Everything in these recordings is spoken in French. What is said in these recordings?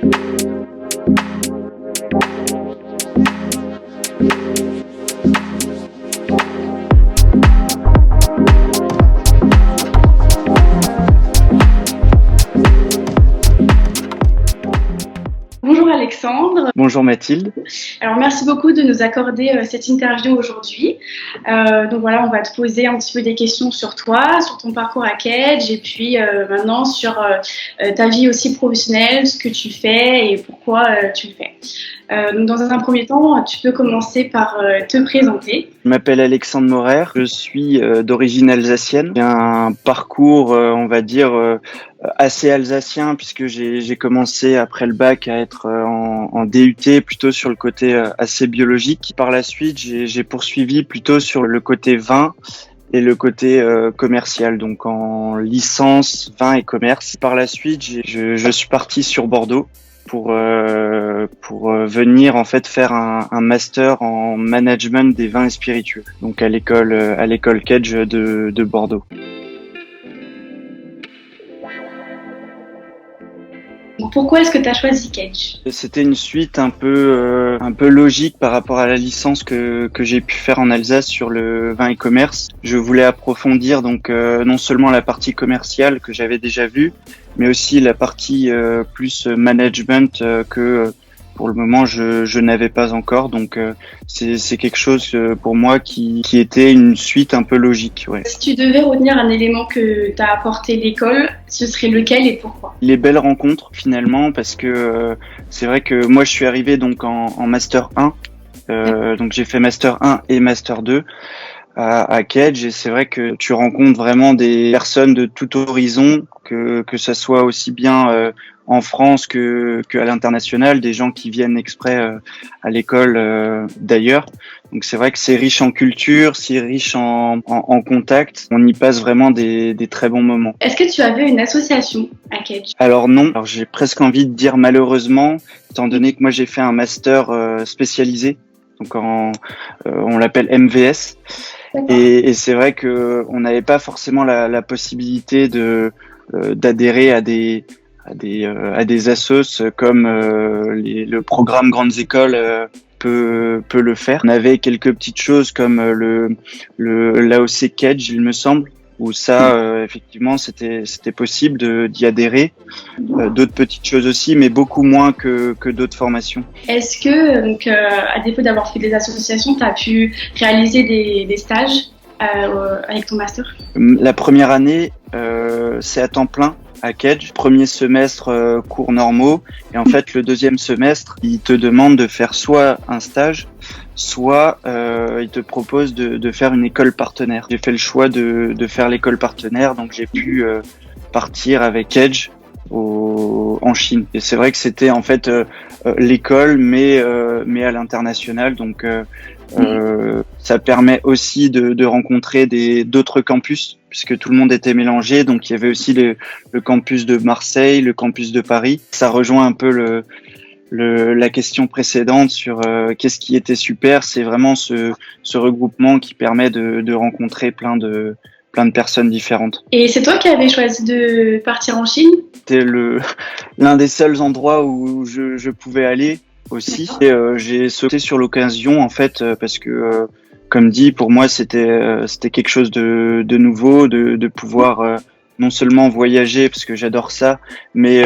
Bonjour Alexandre. Bonjour Mathilde. Alors merci beaucoup de nous accorder cette interview aujourd'hui. Donc voilà, on va te poser un petit peu des questions sur toi, sur ton parcours à Kedge et puis maintenant sur ta vie aussi professionnelle, ce que tu fais et pourquoi tu le fais. Donc dans un premier temps, tu peux commencer par te présenter. Je m'appelle Alexandre Morer, je suis d'origine alsacienne. J'ai un parcours, on va dire, assez alsacien puisque j'ai commencé après le bac à être en DUT plutôt sur le côté assez biologique. Par la suite, j'ai poursuivi plutôt sur le côté vin et le côté commercial, donc en licence vin et commerce. Par la suite, je suis parti sur Bordeaux pour venir en fait faire un master en management des vins et spiritueux, donc à l'école Kedge de Bordeaux. Pourquoi est-ce que tu as choisi Kedge ? C'était une suite un peu logique par rapport à la licence que j'ai pu faire en Alsace sur le vin et commerce. Je voulais approfondir donc non seulement la partie commerciale que j'avais déjà vue, mais aussi la partie plus management que pour le moment je n'avais pas encore. Donc c'est quelque chose pour moi qui était une suite un peu logique. Ouais. Si tu devais retenir un élément que t'as apporté l'école, ce serait lequel et pourquoi ? Les belles rencontres finalement, parce que c'est vrai que moi je suis arrivé donc en master 1, donc j'ai fait master 1 et master 2 à Kedge, et c'est vrai que tu rencontres vraiment des personnes de tout horizon, que ça soit aussi bien en France que à l'international, des gens qui viennent exprès à l'école d'ailleurs. Donc c'est vrai que c'est riche en culture, c'est riche en contact. On y passe vraiment des très bons moments. Est-ce que tu avais une association à Kedge ? Alors non, alors j'ai presque envie de dire malheureusement, étant donné que moi j'ai fait un master spécialisé, donc on l'appelle MVS. Et c'est vrai que on n'avait pas forcément la possibilité d'adhérer à des assos comme le programme Grandes Écoles peut le faire. On avait quelques petites choses comme l'AOC Kedge, il me semble, où ça effectivement c'était possible d'y adhérer. D'autres petites choses aussi, mais beaucoup moins que d'autres formations. Est-ce que, donc, à défaut d'avoir fait des associations, tu as pu réaliser des stages avec ton master ? La première année, c'est à temps plein à Kedge. Premier semestre, cours normaux. Et en fait, le deuxième semestre, il te demande de faire soit un stage, soit il te propose de faire une école partenaire. J'ai fait le choix de faire l'école partenaire, donc j'ai pu partir avec Kedge en Chine. Et c'est vrai que c'était en fait l'école, mais à l'international. Donc ça permet aussi de rencontrer d'autres campus, puisque tout le monde était mélangé. Donc il y avait aussi le campus de Marseille, le campus de Paris. Ça rejoint un peu la question précédente sur qu'est-ce qui était super. C'est vraiment ce regroupement qui permet de rencontrer plein de personnes différentes. Et c'est toi qui avais choisi de partir en Chine ? C'était l'un des seuls endroits où je pouvais aller aussi. Et j'ai sauté sur l'occasion en fait parce que comme dit, pour moi c'était quelque chose de nouveau, de pouvoir non seulement voyager parce que j'adore ça, mais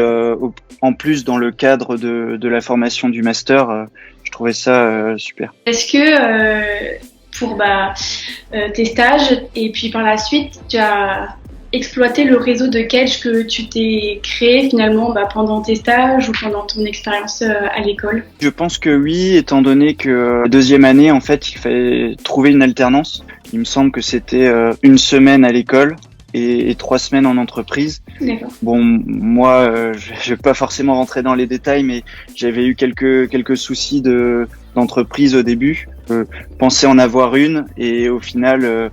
en plus dans le cadre de la formation du master, je trouvais ça super. Est-ce que pour tes stages et puis par la suite tu as exploité le réseau de Kedge que tu t'es créé finalement pendant tes stages ou pendant ton expérience à l'école ? Je pense que oui, étant donné que la deuxième année en fait il fallait trouver une alternance. Il me semble que c'était une semaine à l'école et 3 semaines en entreprise. D'accord. Bon, moi, je vais pas forcément rentrer dans les détails, mais j'avais eu quelques soucis d'entreprise au début. Je pensais en avoir une et au final,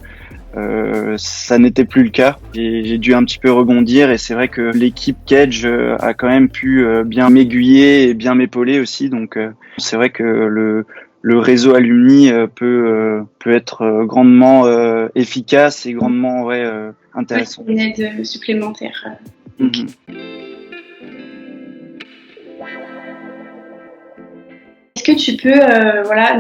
ça n'était plus le cas. J'ai dû un petit peu rebondir et c'est vrai que l'équipe Kedge a quand même pu bien m'aiguiller et bien m'épauler aussi. Donc, c'est vrai que le réseau alumni peut être grandement efficace et grandement intéressant. Une aide supplémentaire. Mm-hmm. est-ce que tu peux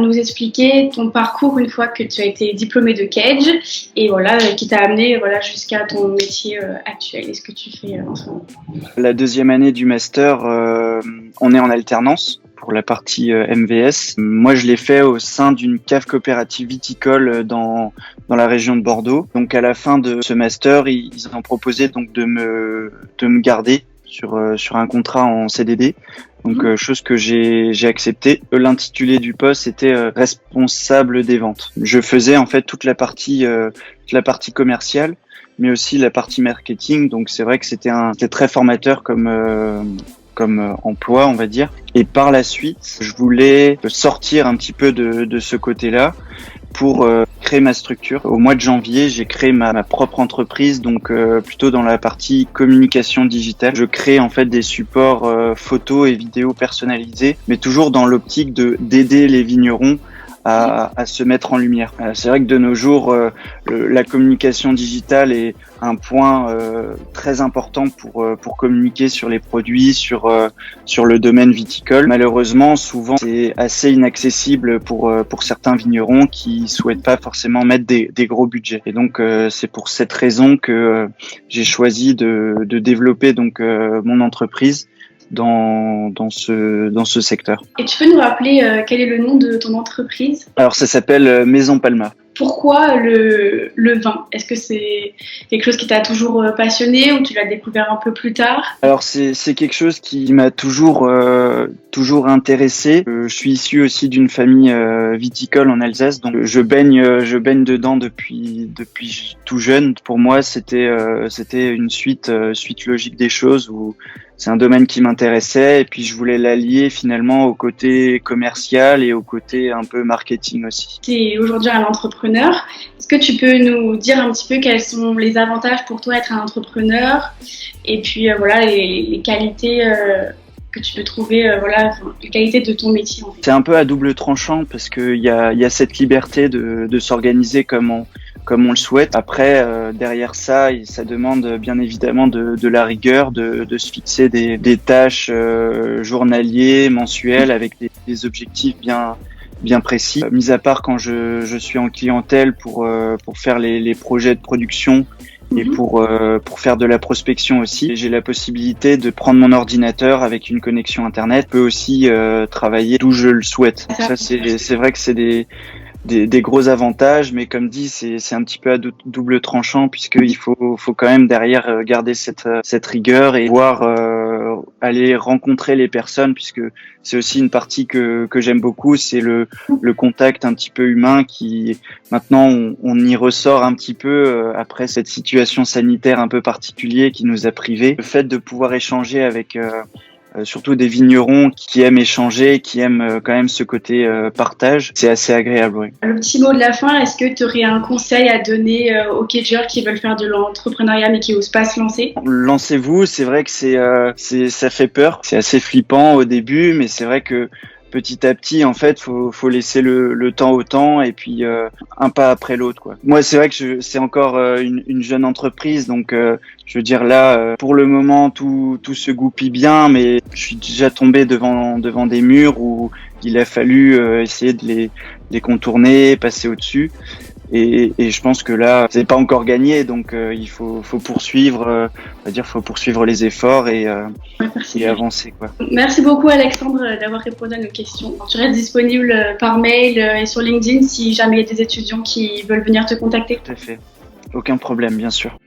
nous expliquer ton parcours une fois que tu as été diplômé de Cage et qui t'a amené jusqu'à ton métier actuel? Est-ce que tu fais en ce moment? La deuxième année du master, on est en alternance pour la partie MVS. Moi, je l'ai fait au sein d'une cave coopérative viticole dans la région de Bordeaux. Donc, à la fin de ce master, ils ont proposé donc de me garder sur un contrat en CDD. Donc, chose que j'ai accepté. L'intitulé du poste était responsable des ventes. Je faisais en fait toute la partie commerciale, mais aussi la partie marketing. Donc, c'est vrai que c'était très formateur comme emploi, on va dire. Et par la suite, je voulais sortir un petit peu de ce côté-là pour créer ma structure. Au mois de janvier, j'ai créé ma propre entreprise, donc plutôt dans la partie communication digitale. Je crée en fait des supports photos et vidéos personnalisés, mais toujours dans l'optique d'aider les vignerons à se mettre en lumière. C'est vrai que de nos jours, la communication digitale est un point très important pour communiquer sur les produits, sur le domaine viticole. Malheureusement, souvent, c'est assez inaccessible pour certains vignerons qui souhaitent pas forcément mettre des gros budgets. Et donc, c'est pour cette raison que j'ai choisi de développer donc mon entreprise dans ce secteur. Et tu peux nous rappeler quel est le nom de ton entreprise? Alors ça s'appelle Maison Palma. Pourquoi le vin? Est-ce que c'est quelque chose qui t'a toujours passionné ou tu l'as découvert un peu plus tard? Alors c'est quelque chose qui m'a toujours intéressé. Je suis issu aussi d'une famille viticole en Alsace, donc je baigne dedans depuis tout jeune. Pour moi, c'était une suite logique des choses où c'est un domaine qui m'intéressait et puis je voulais l'allier finalement au côté commercial et au côté un peu marketing aussi. Tu es aujourd'hui un entrepreneur. Est-ce que tu peux nous dire un petit peu quels sont les avantages pour toi d'être un entrepreneur et puis les qualités que tu peux trouver, les qualités de ton métier en fait. C'est un peu à double tranchant parce qu'il y a cette liberté de s'organiser comme on le souhaite. Après, derrière ça, ça demande bien évidemment de la rigueur, de se fixer des tâches journaliers, mensuelles, avec des objectifs bien précis. Mis à part quand je suis en clientèle pour faire les projets de production et pour faire de la prospection aussi. J'ai la possibilité de prendre mon ordinateur avec une connexion internet. Je peux aussi travailler d'où je le souhaite. Ça, c'est vrai que c'est des gros avantages, mais comme dit, c'est un petit peu à double tranchant puisqu'il faut quand même derrière garder cette rigueur et pouvoir aller rencontrer les personnes, puisque c'est aussi une partie que j'aime beaucoup, c'est le contact un petit peu humain qui maintenant on y ressort un petit peu après cette situation sanitaire un peu particulière qui nous a privés. Le fait de pouvoir échanger avec surtout des vignerons qui aiment échanger, qui aiment quand même ce côté partage. C'est assez agréable, oui. Le petit mot de la fin, est-ce que tu aurais un conseil à donner aux cageurs qui veulent faire de l'entrepreneuriat mais qui n'osent pas se lancer? Lancez-vous, c'est vrai que ça fait peur. C'est assez flippant au début, mais c'est vrai que petit à petit, en fait, faut laisser le temps au temps et puis un pas après l'autre, quoi. Moi, c'est vrai que c'est encore une jeune entreprise, donc je veux dire là, pour le moment, tout se goupille bien, mais je suis déjà tombé devant des murs où il a fallu essayer de les contourner, passer au-dessus. Et je pense que là, c'est pas encore gagné, donc il faut poursuivre, on va dire, faut poursuivre les efforts et avancer, quoi. Merci beaucoup Alexandre d'avoir répondu à nos questions. Tu restes disponible par mail et sur LinkedIn si jamais il y a des étudiants qui veulent venir te contacter. Tout à fait, aucun problème, bien sûr.